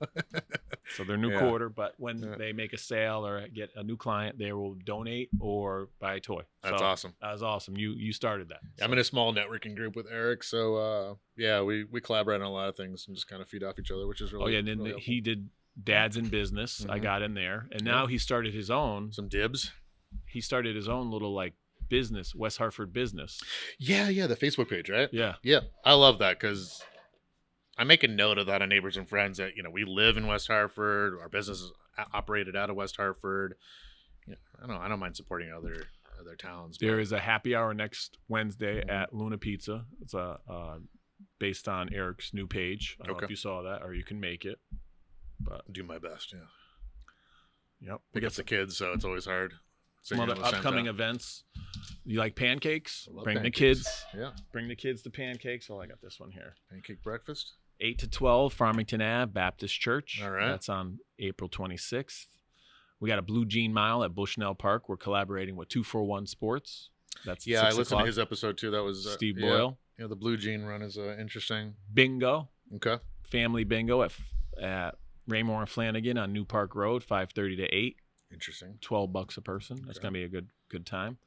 So they're new Yeah. quarter, but when Yeah. they make a sale or get a new client, they will donate or buy a toy. That's So awesome. That was awesome. You started that. I'm in a small networking group with Eric, so yeah, we collaborate on a lot of things and just kind of feed off each other, which is really. Oh yeah, and then really helpful. he did Dads in Business. I Mhm. got in there, and now he started his own. Some dibs. He started his own little like business, West Hartford business. Yeah, the Facebook page, right? Yeah, Yeah, I love that because I make a note of that on Neighbors and Friends that we live in West Hartford. Our business is operated out of West Hartford. I don't mind supporting other towns. there but- is a happy hour next Wednesday at Luna Pizza. It's based on Eric's new page. I don't know Okay. if you saw that, or you can make it. But do my best. Yeah, yep, we got the kids, so it's always hard. some other upcoming events. You like pancakes? I love Bring pancakes. the kids. Yeah, Bring the kids to pancakes. Oh, I got this one here. pancake breakfast. 8 to 12, Farmington Ave Baptist Church. All right. That's on April 26th. We got a Blue Jean Mile at Bushnell Park. We're collaborating with 241 Sports. That's Yeah, at I 6 listened o'clock. to his episode too. That was Steve yeah. Boyle. Yeah, the Blue Jean run is interesting. Bingo, Okay. family bingo at Raymore and Flanagan on New Park Road, 5:30 to 8. Interesting. $12 a person. That's Okay. gonna be a good time.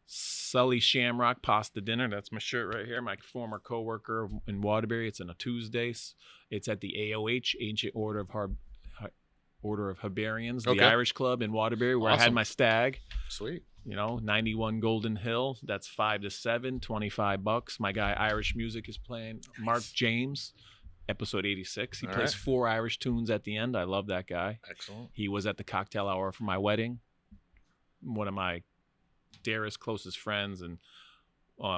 Sully Shamrock pasta dinner. That's my shirt right here. My former coworker in Waterbury. It's on a Tuesday. It's at the AOH, Ancient Order of Habarians, Okay. the Irish Club in Waterbury, where I had Awesome. my stag. Sweet. 91 Golden Hill. That's 5 to 7, $25. My guy Irish Music is playing. Mark James, episode 86. He All plays right. 4 Irish tunes at the end. I love that guy. Excellent. He was at the cocktail hour for my wedding. One of my dearest, closest friends, and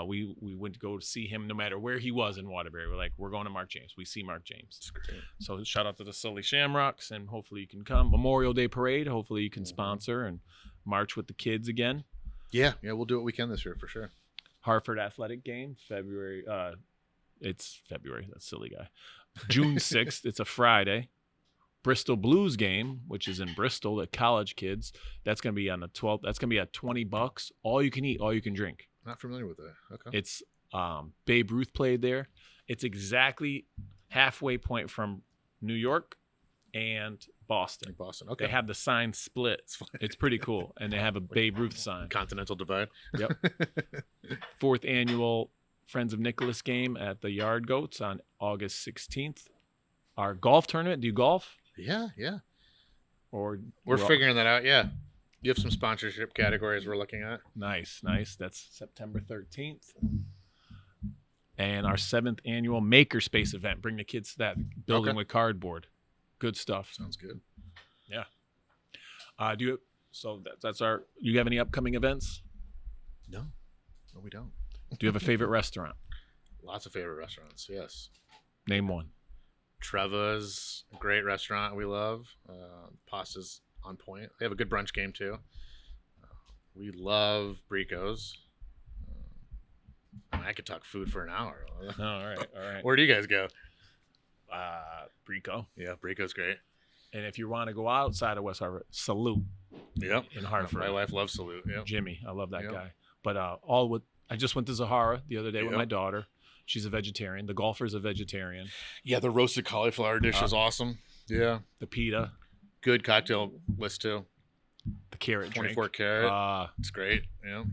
we went to go see him no matter where he was in Waterbury. We're like, we're going to Mark James. We see Mark James. That's great. So shout out to the Sully Shamrocks, and hopefully you can come. Memorial Day Parade. Hopefully you can Mhm. sponsor and march with the kids again. Yeah, we'll do what we can this year for sure. Hartford Athletic Game, February. It's February. That's a silly guy. June 6th. It's a Friday. Bristol Blues game, which is in Bristol, the college kids. That's going to be on the 12th. That's going to be at $20. All you can eat, all you can drink. Not familiar with that. Okay. It's Babe Ruth played there. It's exactly halfway point from New York and Boston. In Boston. Okay. They have the sign split. It's pretty cool. And they have a Babe Ruth sign. Continental Divide. Yep. 4th annual Friends of Nicholas game at the Yard Goats on August 16th. Our golf tournament. Do you golf? Yeah. Or We're figuring that out. Yeah. You have some sponsorship categories we're looking at. Nice. That's September 13th. And our 7th annual Makerspace event. Bring the kids to that, building Okay. with cardboard. Good stuff. Sounds good. That's our. You have any upcoming events? No, we don't. Do you have a favorite restaurant? Lots of favorite restaurants. Yes. Name one. Treva's a great restaurant we love. Pasta's on point. They have a good brunch game too. We love Brico's. I could talk food for an hour. Oh, all right. Where do you guys go? Brico. Yeah, Brico's great. And if you want to go outside of West Hartford, Salute Yep. in Hartford. My wife loves Salute. Yep. Jimmy, I love that Yep. guy. But I just went to Zahara the other day with Yep. my daughter. She's a vegetarian. The golfer's a vegetarian. Yeah, the roasted cauliflower dish is awesome. Yeah. The pita, Good cocktail list too. the carrot 24 drink. carat. It's great. Yeah.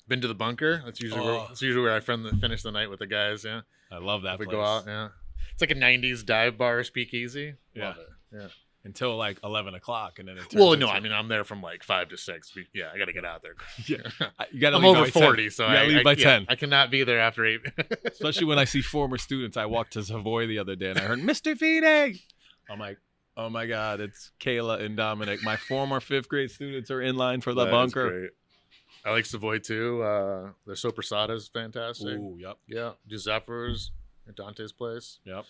Been to the bunker. That's usually where I finish the night with the guys. Yeah. I love that If we place. go out. Yeah. It's like a 90s dive bar speakeasy. Yeah. Love it. Yeah. Until like 11 o'clock, and then it turns Well, no, into- I mean, I'm there from like 5 to 6. Yeah, I got to get out there. Yeah. You gotta I'm leave over by 10. 40, so You gotta leave by 10. I cannot be there after 8. Especially when I see former students. I walked to Savoy the other day and I heard Mr. Feeney. I'm like, oh my God, it's Kayla and Dominic. My former 5th grade students are in line for the That is bunker. great. I like Savoy too. Their sopressata is fantastic. Ooh, yep. Yeah, Giuseppe's at Dante's place. Yep.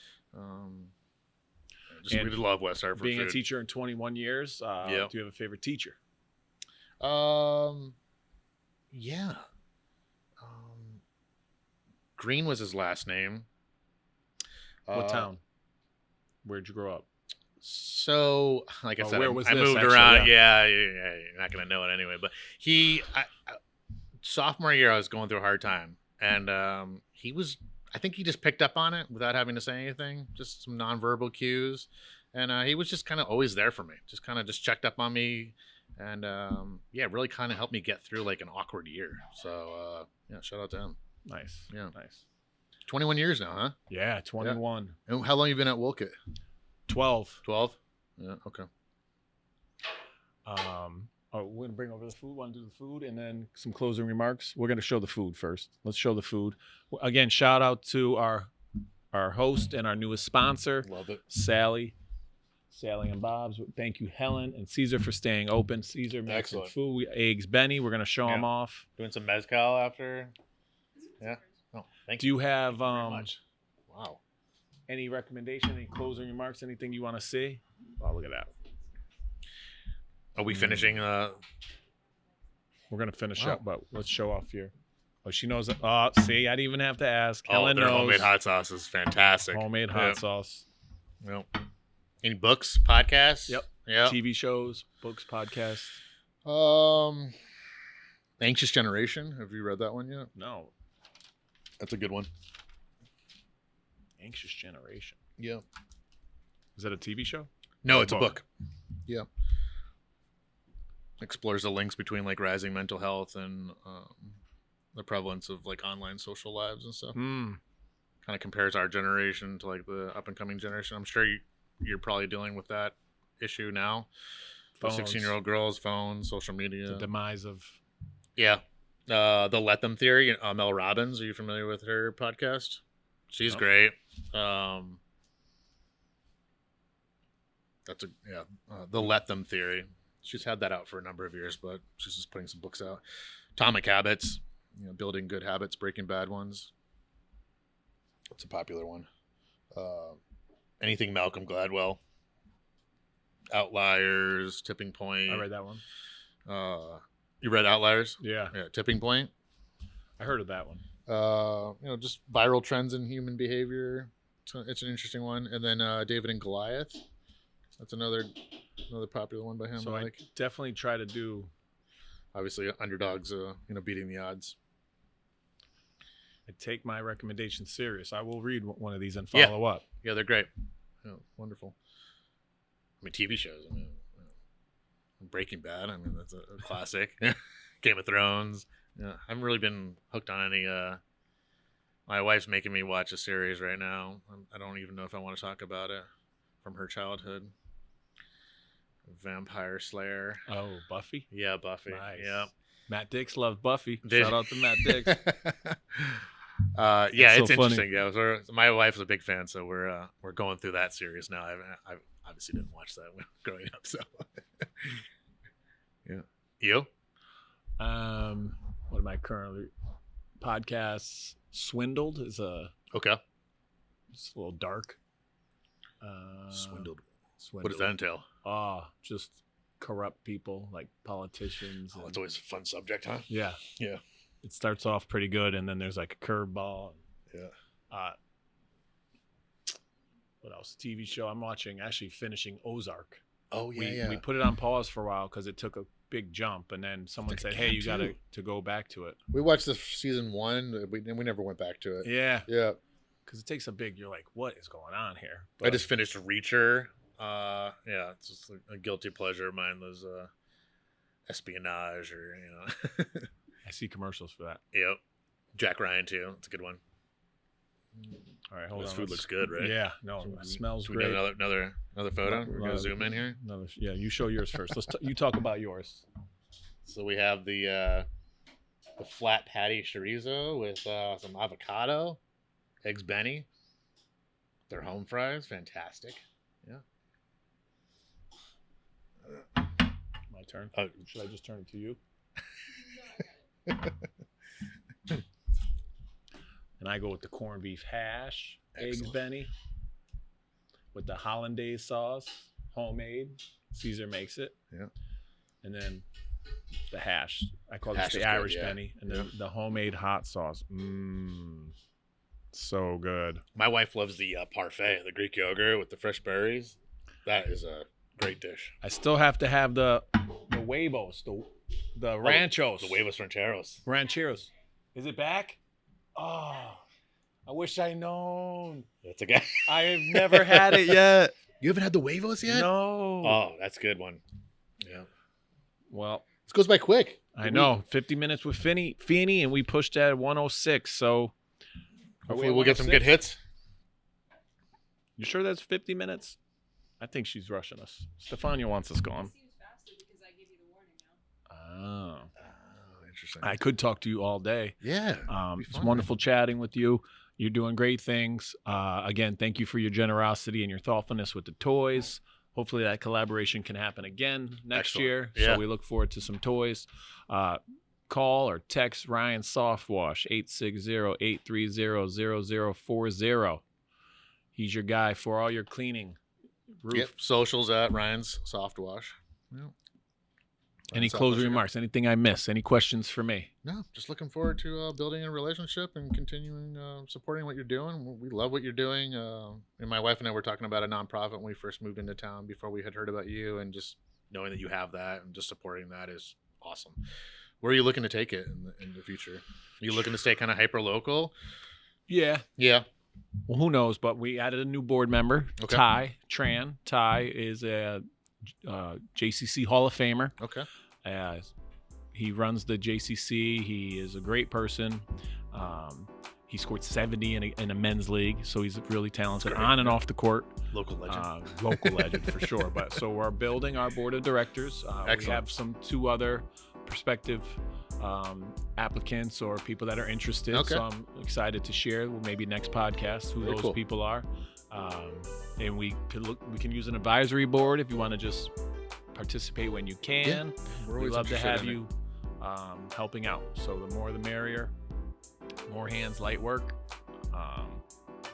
We love West Hartford Being food. a teacher in 21 years, Yep. do you have a favorite teacher? Yeah. Green was his last name. What town? Where'd you grow up? So, like I Oh, said, where was I this, moved actually? around. Yeah. Yeah, you're not gonna know it anyway. But sophomore year, I was going through a hard time, and I think he just picked up on it without having to say anything, just some nonverbal cues, and he was just kind of always there for me, just checked up on me, and really kind of helped me get through like an awkward year. So yeah, shout out to him. Nice. Yeah. Nice. 21 years now, huh? Yeah, 21. And how long you been at Wolcott? 12. 12. Yeah. Okay. We're gonna bring over the food. Want to do the food and then some closing remarks? We're gonna show the food first. Let's show the food. Again, shout out to our host and our newest sponsor, Love it. Sally and Bob's. Thank you, Helen and Caesar, for staying open. Caesar makes some Excellent. food. Eggs Benny. We're gonna show them off. Doing some mezcal after. Yeah. Oh, thank Do you have very much. Wow. any recommendation, any closing remarks, anything you want to see? Oh, look at that. Are we finishing? We're gonna finish Wow. up, but let's show off here. Oh, she knows. See, I didn't even have to ask. Oh, Helen their knows. homemade hot sauce is fantastic. Homemade hot sauce. Yep. Any books, podcasts? Yep. Yeah. TV shows, books, podcasts. Anxious Generation. Have you read that one yet? No, That's a good one. Anxious Generation. Yeah. Is that a TV show? No, Or it's a book. Yeah. Explores the links between like rising mental health and the prevalence of like online social lives and stuff. Hmm. Kind of compares our generation to like the up and coming generation. I'm sure you're probably dealing with that issue now. 16-year-old girls, phones, social media. The demise of. Yeah. The Let Them Theory. Mel Robbins. Are you familiar with her podcast? She's No. great. The Let Them Theory. She's had that out for a number of years, but she's just putting some books out. Atomic Habits. Building good habits, breaking bad ones. That's a popular one. Anything Malcolm Gladwell. Outliers, Tipping Point. I read that one. You read Outliers? Yeah, Yeah, Tipping Point. I heard of that one. Just viral trends in human behavior. It's an interesting one. And then David and Goliath. That's another popular one by him. So I I like. definitely try to do. Obviously, underdogs. Beating the odds. I take my recommendation serious. I will read one of these and Yeah. follow up. Yeah, they're great. Yeah, wonderful. I mean, TV shows. I mean, Breaking Bad. I mean, that's a classic. Game of Thrones. Yeah, I haven't really been hooked on any. My wife's making me watch a series right now. I don't even know if I want to talk about it. From her childhood. Vampire Slayer. Oh, Buffy. Yeah, Buffy. Nice. Yeah. Matt Dix loved Buffy. Did- Shout out to Matt Dix. Yeah, It's it's so funny. interesting. Yeah, my wife's a big fan, so we're going through that series now. I obviously didn't watch that when growing up, so yeah. You? What am I currently? Podcasts. Swindled is Okay. it's a little dark. Swindled. Swindled. What does that entail? Just corrupt people like politicians. Oh, and- it's always a fun subject, huh? yeah. Yeah. It starts off pretty good, and then there's like a curveball. Yeah. What else? TV show I'm watching. Actually, finishing Ozark. Oh We put it on pause for a while because it took a big jump, and then someone said, "Hey, you got to go back to it." We watched the season 1. We never went back to it. Yeah, Yeah. because it takes a big. You're like, "What is going on here?" I just finished Reacher. Yeah, it's just a guilty pleasure of mine. Those espionage or I see commercials for that. Yep. Jack Ryan too. It's a good one. All right, hold This on. food looks good, right? Yeah, no, it smells Should we do great. another photo. We're gonna zoom in here. Yeah, you show yours first. You talk about yours. So we have the flat patty chorizo with some avocado, eggs Benny. Their home fries, fantastic. Yeah. My turn. Oh. Should I just turn it to you? And I go with the corned beef hash, eggs Excellent. Benny, with the hollandaise sauce, homemade. Caesar makes it. Yeah. And then the hash. I call Hash this is the good, Irish yeah. Benny. And then the homemade hot sauce. So good. My wife loves the parfait, the Greek yogurt with the fresh berries. That is a great dish. I still have to have the huevos, the ranchos. The huevos rancheros. Rancheros. Is it back? Oh, I wish I known. That's a guy. I've never had it yet. You haven't had the huevos yet? No. Oh, that's a good one. Yeah. Well, This goes by quick. I know. 50 minutes with Feeney, and we pushed at 106. So Hopefully we'll get some good hits. You sure that's 50 minutes? I think she's rushing us. Stefania wants us gone. Seems faster because I give you the warning now. Oh. Interesting. I could talk to you all day. Yeah. It's wonderful chatting with you. You're doing great things. Again, thank you for your generosity and your thoughtfulness with the toys. Hopefully that collaboration can happen again next Excellent. year. Yeah. So we look forward to some toys. Call or text Ryan Softwash 860-830-0040. He's your guy for all your cleaning. Roof. Yep. Socials at Ryan's Softwash. Yep. Any closing remarks? Anything I miss? Any questions for me? No, just looking forward to building a relationship and continuing supporting what you're doing. We love what you're doing. And my wife and I were talking about a nonprofit when we first moved into town before we had heard about you, and just knowing that you have that and just supporting that is awesome. Where are you looking to take it in the future? Are you looking to stay kind of hyper local? Yeah. Yeah. Well, who knows? But we added a new board member, Okay. Ty Tran. Ty is a JCC Hall of Famer. Okay. He runs the JCC. He is a great person. He scored 70 in a men's league, so he's really talented on and off the court. Local legend. Local legend for sure. But so we're building our board of directors. We Excellent. have two other prospective applicants or people that are interested. Okay. So I'm excited to share maybe next podcast who Very those cool. people are. And we can use an advisory board if you want to just participate when you can. We're We'd always love to interested have in it. you helping out. So the more the merrier. More hands, light work.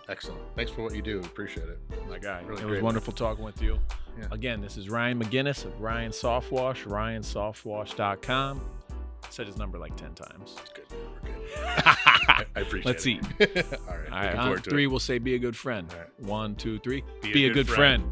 Excellent. Thanks for what you do. Appreciate it. My guy. Really It was great. wonderful talking with you. Yeah. Again, this is Ryan McGinnis of Ryan Softwash, ryansoftwash.com. I said his number like 10 times. It's good. We're good. I appreciate Let's it. eat. All right. All right, Looking on forward to 3, it. we'll say be a good friend. All right. 1, 2, 3. Be a Be a good good friend.